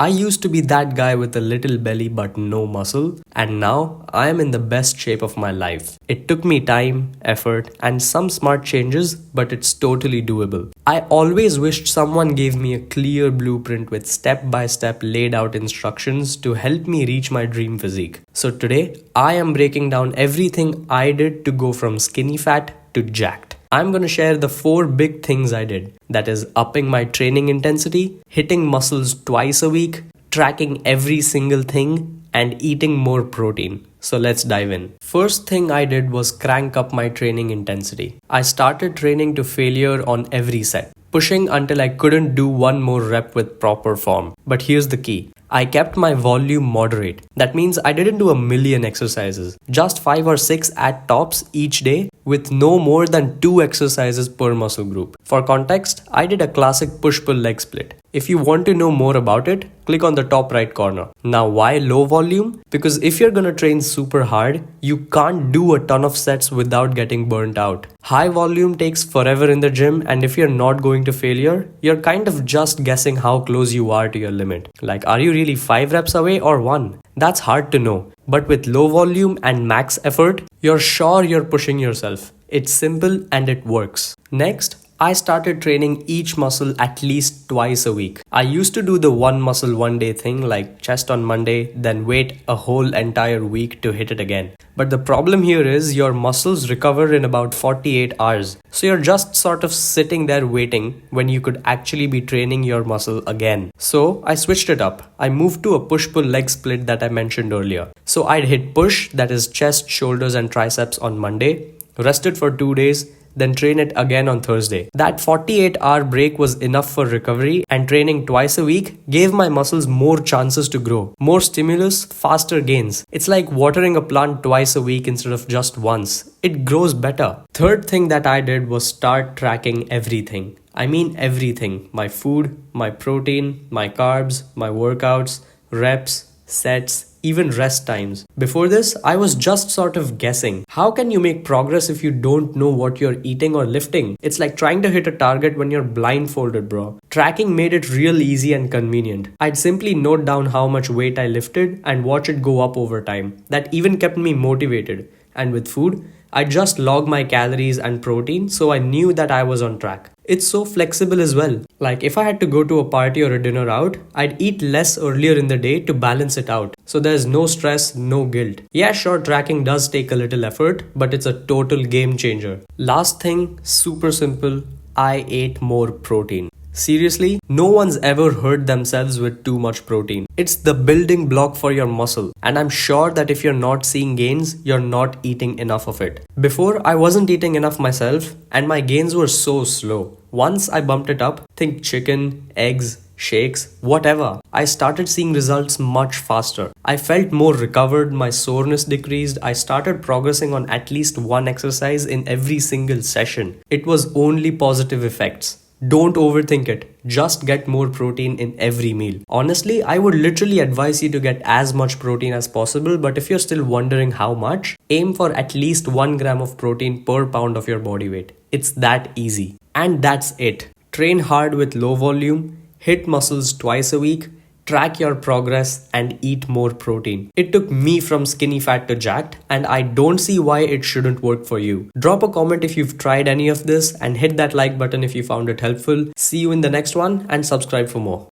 I used to be that guy with a little belly but no muscle, and now I am in the best shape of my life. It took me time, effort, and some smart changes, but it's totally doable. I always wished someone gave me a clear blueprint with step-by-step laid out instructions to help me reach my dream physique. So today, I am breaking down everything I did to go from skinny fat to jacked. I'm gonna share the 4 big things I did. That is upping my training intensity, hitting muscles twice a week, tracking every single thing, and eating more protein. So let's dive in. First thing I did was crank up my training intensity. I started training to failure on every set, pushing until I couldn't do one more rep with proper form. But here's the key. I kept my volume moderate. That means I didn't do a million exercises, just 5 or 6 at tops each day with no more than 2 exercises per muscle group. For context, I did a classic push-pull leg split. If you want to know more about it, click on the top right corner. Now why low volume? Because if you're gonna train super hard, you can't do a ton of sets without getting burnt out. High volume takes forever in the gym, and if you're not going to failure, you're kind of just guessing how close you are to your limit. Like, are you really 5 reps away or 1? That's hard to know. But with low volume and max effort, you're sure you're pushing yourself. It's simple and it works. Next, I started training each muscle at least twice a week. I used to do the one muscle one day thing, like chest on Monday, then wait a whole entire week to hit it again. But the problem here is your muscles recover in about 48 hours. So you're just sort of sitting there waiting when you could actually be training your muscle again. So I switched it up. I moved to a push-pull leg split that I mentioned earlier. So I'd hit push, that is chest, shoulders and triceps on Monday, rested for 2 days, then train it again on Thursday. That 48-hour break was enough for recovery, and training twice a week gave my muscles more chances to grow. More stimulus, faster gains. It's like watering a plant twice a week instead of just once. It grows better. Third thing that I did was start tracking everything. I mean everything. My food, my protein, my carbs, my workouts, reps, sets, even rest times. Before this, I was just sort of guessing. How can you make progress if you don't know what you're eating or lifting? It's like trying to hit a target when you're blindfolded, bro. Tracking made it real easy and convenient. I'd simply note down how much weight I lifted and watch it go up over time. That even kept me motivated. And with food, I just log my calories and protein so I knew that I was on track. It's so flexible as well. Like if I had to go to a party or a dinner out, I'd eat less earlier in the day to balance it out. So there's no stress, no guilt. Yeah, sure, tracking does take a little effort, but it's a total game changer. Last thing, super simple, I ate more protein. Seriously, no one's ever hurt themselves with too much protein. It's the building block for your muscle, and I'm sure that if you're not seeing gains, you're not eating enough of it. Before, I wasn't eating enough myself, and my gains were so slow. Once I bumped it up, think chicken, eggs, shakes, whatever, I started seeing results much faster. I felt more recovered, my soreness decreased, I started progressing on at least one exercise in every single session. It was only positive effects. Don't overthink it. Just get more protein in every meal. Honestly, I would literally advise you to get as much protein as possible, but if you're still wondering how much, aim for at least 1 gram of protein per pound of your body weight. It's that easy. And that's it. Train hard with low volume, hit muscles twice a week, track your progress, and eat more protein. It took me from skinny fat to jacked, and I don't see why it shouldn't work for you. Drop a comment if you've tried any of this, and hit that like button if you found it helpful. See you in the next one, and subscribe for more.